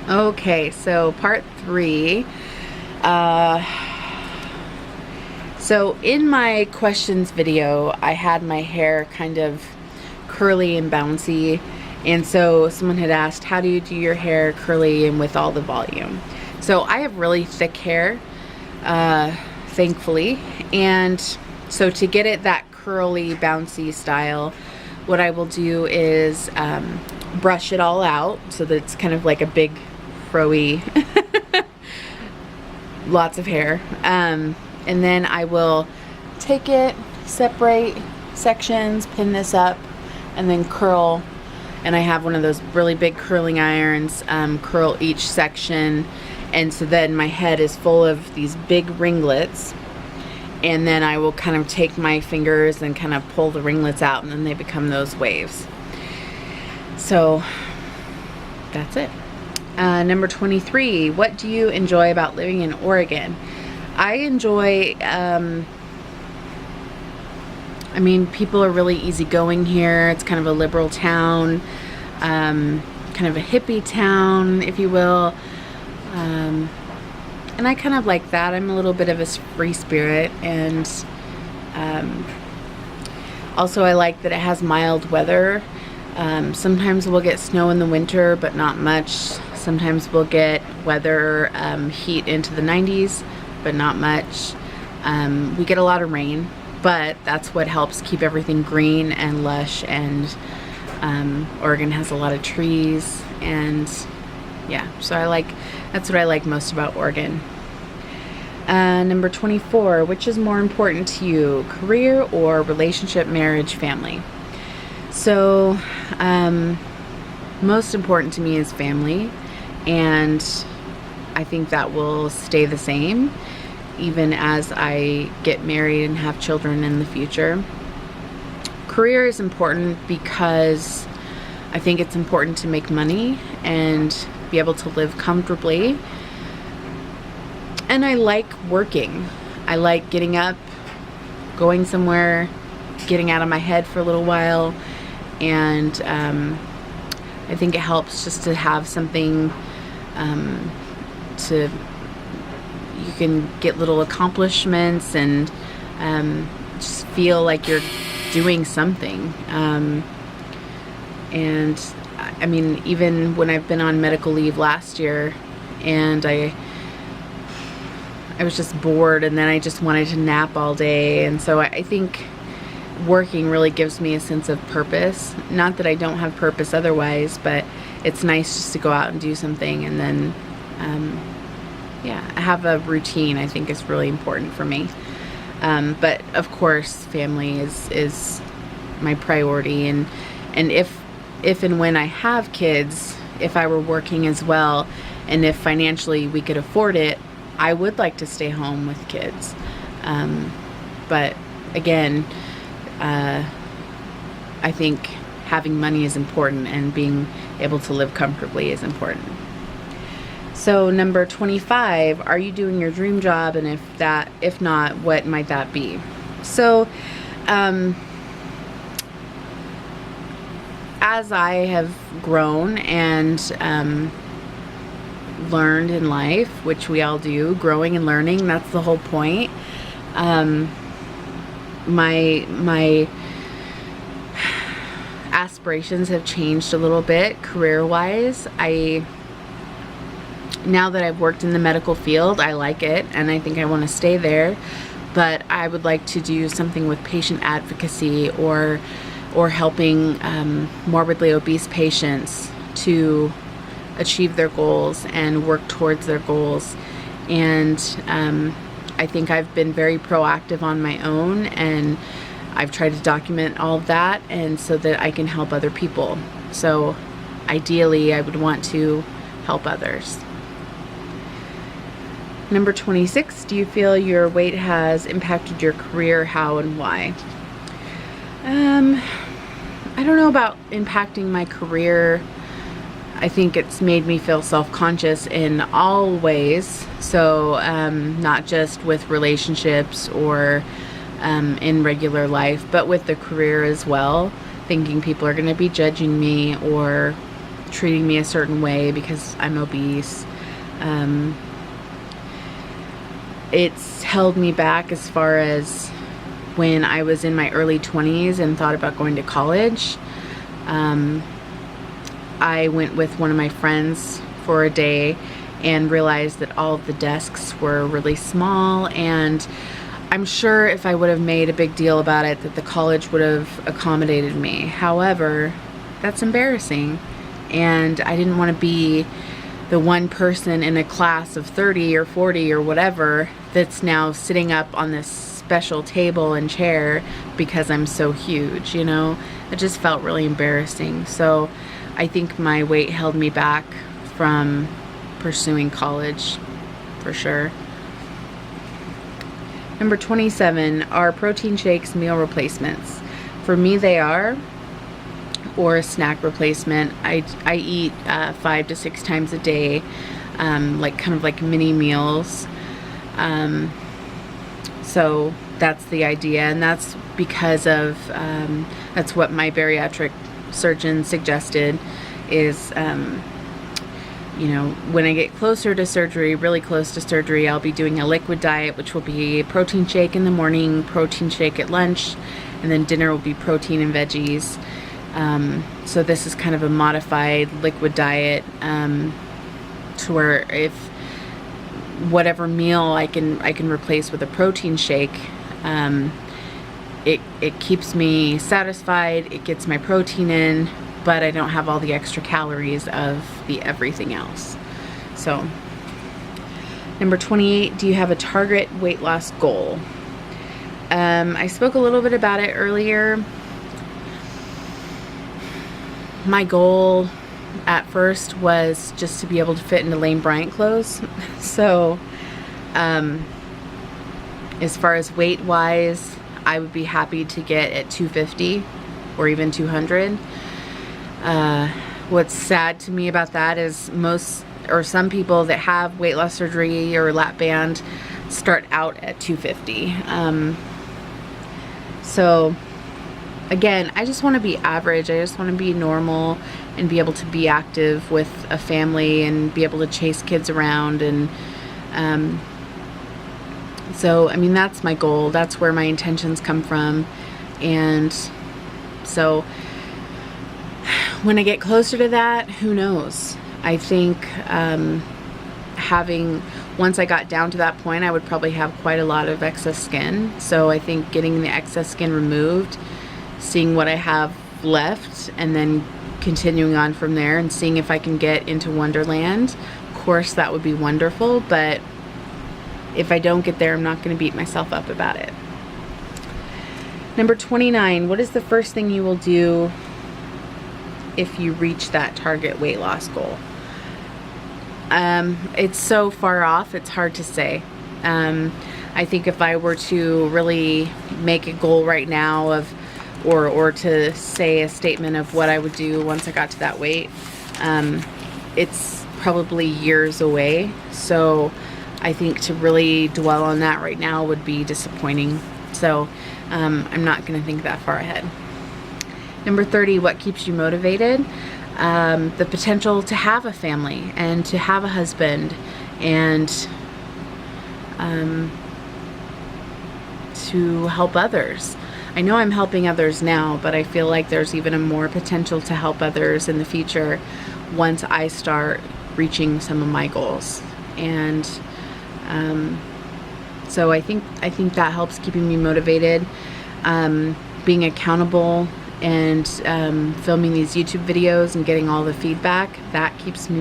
Okay, so part 3. So in my questions video, I had my hair kind of curly and bouncy, and so someone had asked, how do you do your hair curly and with all the volume? So I have really thick hair, thankfully, and so to get it that curly, bouncy style, what I will do is brush it all out so that it's kind of like a big, froey, lots of hair. And then I will take it, separate sections, pin this up, and then curl. And I have one of those really big curling irons, curl each section. And so then my head is full of these big ringlets. And then I will kind of take my fingers and kind of pull the ringlets out, and then they become those waves. So that's it. Number 23, what do you enjoy about living in Oregon? I enjoy, I mean, people are really easygoing here. It's kind of a liberal town, kind of a hippie town, if you will. And I kind of like that. I'm a little bit of a free spirit, and also I like that it has mild weather. Sometimes we'll get snow in the winter, but not much. Sometimes we'll get weather, heat into the 90s, but not much. We get a lot of rain, but that's what helps keep everything green and lush, and Oregon has a lot of trees, and yeah, so that's what I like most about Oregon. Number 24, which is more important to you, career or relationship, marriage, family? So, most important to me is family, and I think that will stay the same even as I get married and have children in the future. Career is important because I think it's important to make money and be able to live comfortably. And I like working. I like getting up, going somewhere, getting out of my head for a little while, and I think it helps just to have something you can get little accomplishments and just feel like you're doing something. And I mean, even when I've been on medical leave last year, and I was just bored, and then I just wanted to nap all day, and so I think working really gives me a sense of purpose. Not that I don't have purpose otherwise, but it's nice just to go out and do something, and then yeah, have a routine. I think is really important for me. But of course, family is my priority, and if and when I have kids, if I were working as well, and if financially we could afford it, I would like to stay home with kids. But again, I think having money is important, and being able to live comfortably is important. So number 25, are you doing your dream job? And if not, what might that be? So, as I have grown and learned in life, which we all do, growing and learning, that's the whole point. My aspirations have changed a little bit career-wise. Now that I've worked in the medical field, I like it, and I think I want to stay there, but I would like to do something with patient advocacy or helping morbidly obese patients to achieve their goals and work towards their goals. And I think I've been very proactive on my own, and I've tried to document all of that, and so that I can help other people. So ideally, I would want to help others. Number 26, do you feel your weight has impacted your career? How and why? I don't know about impacting my career. I think it's made me feel self-conscious in all ways. So not just with relationships or in regular life, but with the career as well. Thinking people are going to be judging me, or treating me a certain way because I'm obese. It's held me back as far as when I was in my early 20s and thought about going to college. I went with one of my friends for a day and realized that all of the desks were really small, and I'm sure if I would have made a big deal about it that the college would have accommodated me. However, that's embarrassing, and I didn't want to be the one person in a class of 30 or 40 or whatever that's now sitting up on this special table and chair because I'm so huge, you know? It just felt really embarrassing. So I think my weight held me back from pursuing college, for sure. Number 27, are protein shakes meal replacements? For me, they are, or a snack replacement. I eat 5 to 6 times a day, like kind of like mini meals. So that's the idea, and that's because of that's what my bariatric surgeon suggested is, you know, when I get closer to surgery, really close to surgery, I'll be doing a liquid diet, which will be protein shake in the morning, protein shake at lunch, and then dinner will be protein and veggies. So this is kind of a modified liquid diet, to where if whatever meal I can replace with a protein shake, it keeps me satisfied, it gets my protein in, but I don't have all the extra calories of the everything else. So, number 28, do you have a target weight loss goal? I spoke a little bit about it earlier. My goal at first was just to be able to fit into Lane Bryant clothes. So, as far as weight wise, I would be happy to get at 250 or even 200. What's sad to me about that is some people that have weight loss surgery or lap band start out at 250. So again, I just want to be average. I just want to be normal and be able to be active with a family and be able to chase kids around. And so, I mean, that's my goal. That's where my intentions come from. And so when I get closer to that, who knows? I think once I got down to that point, I would probably have quite a lot of excess skin. So I think getting the excess skin removed, seeing what I have left, and then continuing on from there and seeing if I can get into Wonderland. Of course, that would be wonderful, but if I don't get there, I'm not going to beat myself up about it. Number 29, what is the first thing you will do if you reach that target weight loss goal? It's so far off, it's hard to say. I think if I were to really make a goal right now or to say a statement of what I would do once I got to that weight, it's probably years away. So I think to really dwell on that right now would be disappointing. So I'm not going to think that far ahead. Number 30, what keeps you motivated? The potential to have a family and to have a husband and to help others. I know I'm helping others now, but I feel like there's even a more potential to help others in the future once I start reaching some of my goals. And so I think that helps keeping me motivated. Being accountable and filming these YouTube videos and getting all the feedback, that keeps me